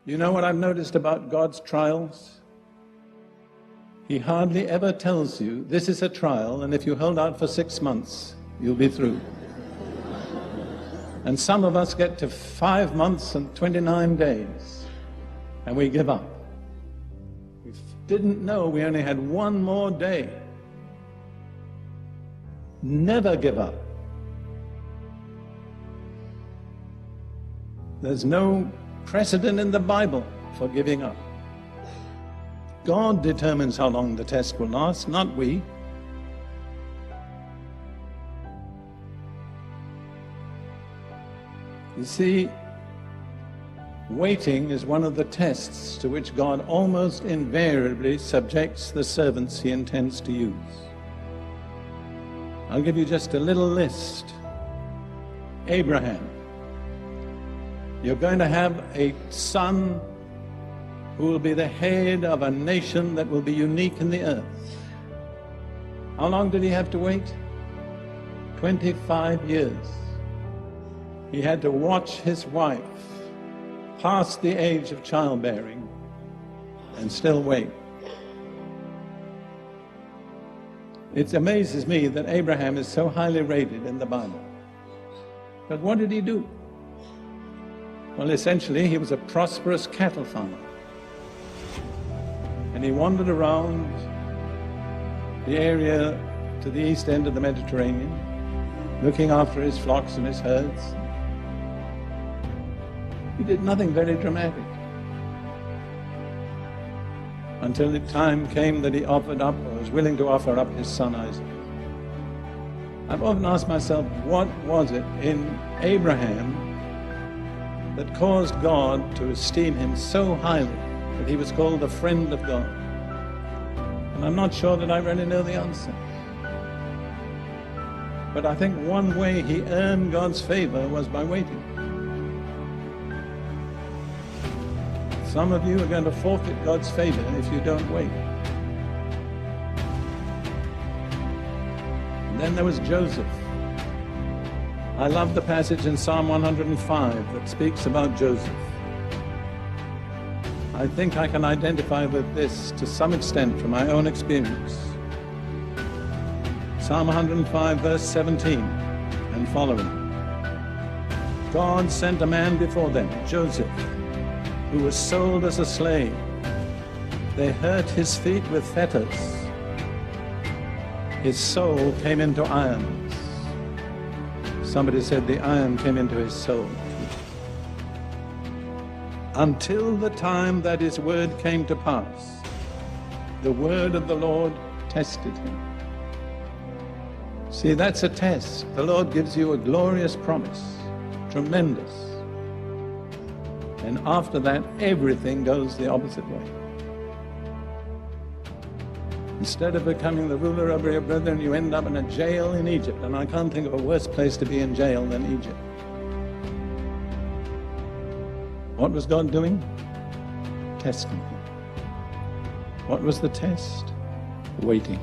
You know what I've noticed about God's trials? He hardly ever tells you, this is a trial, and if you hold out for 6 months, you'll be through. And some of us get to 5 months and 29 days, and we give up. We didn't know we only had 1 more day. Never give up. There's no precedent in the Bible for giving up. God determines how long the test will last, not we. You see, waiting is one of the tests to which God almost invariably subjects the servants He intends to use. I'll give you just a little list. Abraham. You're going to have a son who will be the head of a nation that will be unique in the earth. How long did he have to wait? 25 years. He had to watch his wife past the age of childbearing and still wait. It amazes me that Abraham is so highly rated in the Bible. But what did he do? Well, essentially, he was a prosperous cattle farmer. And he wandered around the area to the east end of the Mediterranean, looking after his flocks and his herds. He did nothing very dramatic. Until the time came that he offered up, or was willing to offer up, his son Isaac. I've often asked myself, what was it in Abraham that caused God to esteem him so highly that he was called the friend of God? And I'm not sure that I really know the answer. But I think one way he earned God's favor was by waiting. Some of you are going to forfeit God's favor if you don't wait. And then there was Joseph. I love the passage in Psalm 105 that speaks about Joseph. I think I can identify with this to some extent from my own experience. Psalm 105 verse 17 and following. God sent a man before them, Joseph, who was sold as a slave. They hurt his feet with fetters. His soul came into irons. Somebody said the iron came into his soul. Until the time that his word came to pass, the word of the Lord tested him. See, that's a test. The Lord gives you a glorious promise, tremendous. And after that, everything goes the opposite way. Instead of becoming the ruler over your brethren, you end up in a jail in Egypt. And I can't think of a worse place to be in jail than Egypt. What was God doing? Testing him. What was the test? Waiting.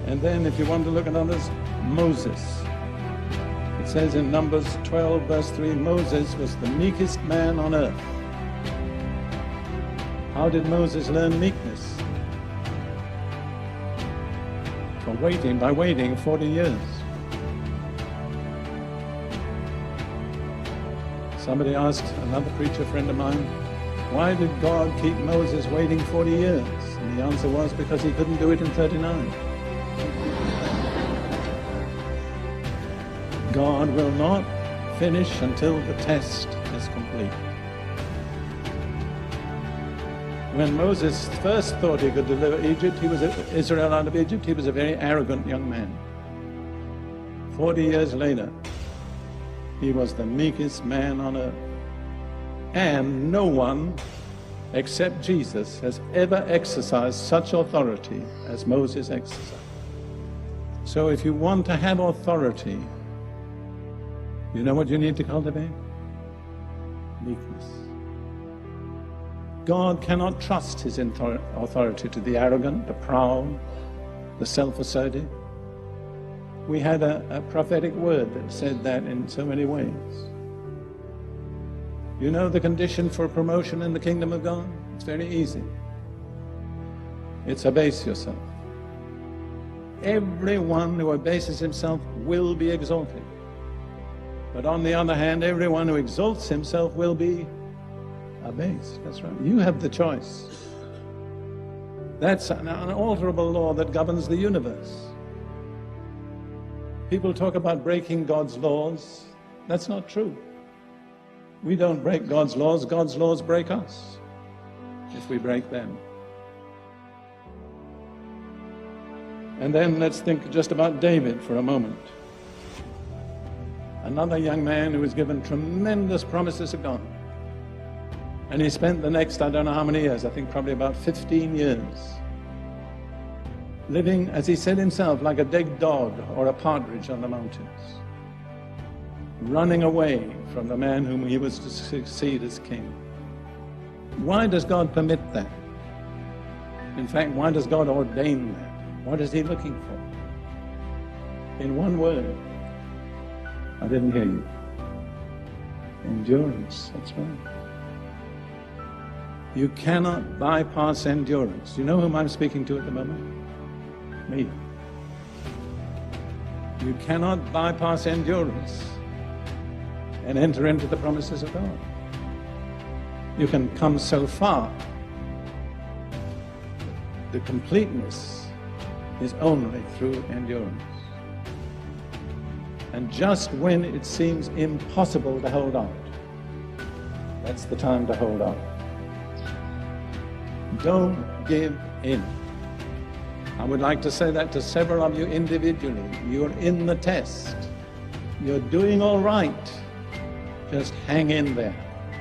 And then if you want to look at others, Moses. It says in Numbers 12 verse 3, Moses was the meekest man on earth. How did Moses learn meekness? By waiting 40 years. Somebody asked another preacher friend of mine, why did God keep Moses waiting 40 years? And the answer was because he couldn't do it in 39. God will not finish until the test is complete. When Moses first thought he could deliver Israel out of Egypt, he was a very arrogant young man. 40 years later, he was the meekest man on earth. And no one except Jesus has ever exercised such authority as Moses exercised. So if you want to have authority, you know what you need to cultivate? Meekness. God cannot trust his authority to the arrogant, the proud, the self-assertive. We had a prophetic word that said that in so many ways. You know the condition for promotion in the kingdom of God? It's very easy. It's abase yourself. Everyone who abases himself will be exalted. But on the other hand, everyone who exalts himself will be abased. That's right. You have the choice. That's an unalterable law that governs the universe. People talk about breaking God's laws. That's not true. We don't break God's laws break us if we break them. And then let's think just about David for a moment. Another young man who was given tremendous promises of God. And he spent the next, I don't know how many years, I think probably about 15 years, living, as he said himself, like a dead dog or a partridge on the mountains, running away from the man whom he was to succeed as king. Why does God permit that? In fact, why does God ordain that? What is he looking for? In one word. I didn't hear you. Endurance, that's right. You cannot bypass endurance. You know whom I'm speaking to at the moment? Me. You cannot bypass endurance and enter into the promises of God. You can come so far. The completeness is only through endurance. And just when it seems impossible to hold out, that's the time to hold out. Don't give in. I would like to say that to several of you individually. You're in the test. You're doing all right. Just hang in there.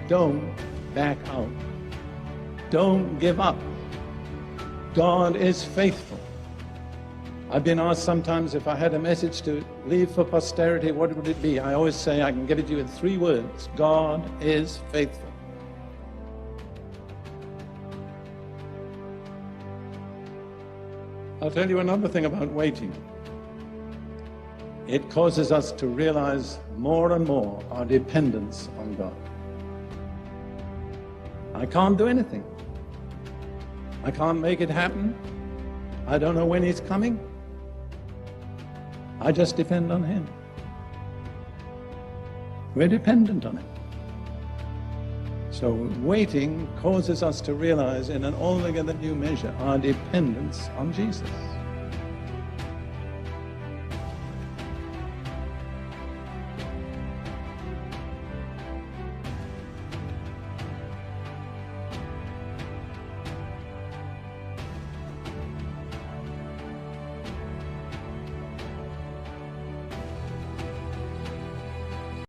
Don't back out. Don't give up. God is faithful. I've been asked sometimes if I had a message to leave for posterity, what would it be? I always say I can give it to you in 3 words. God is faithful. I'll tell you another thing about waiting. It causes us to realize more and more our dependence on God. I can't do anything. I can't make it happen. I don't know when He's coming. I just depend on Him. We're dependent on Him. So waiting causes us to realize in an altogether new measure our dependence on Jesus.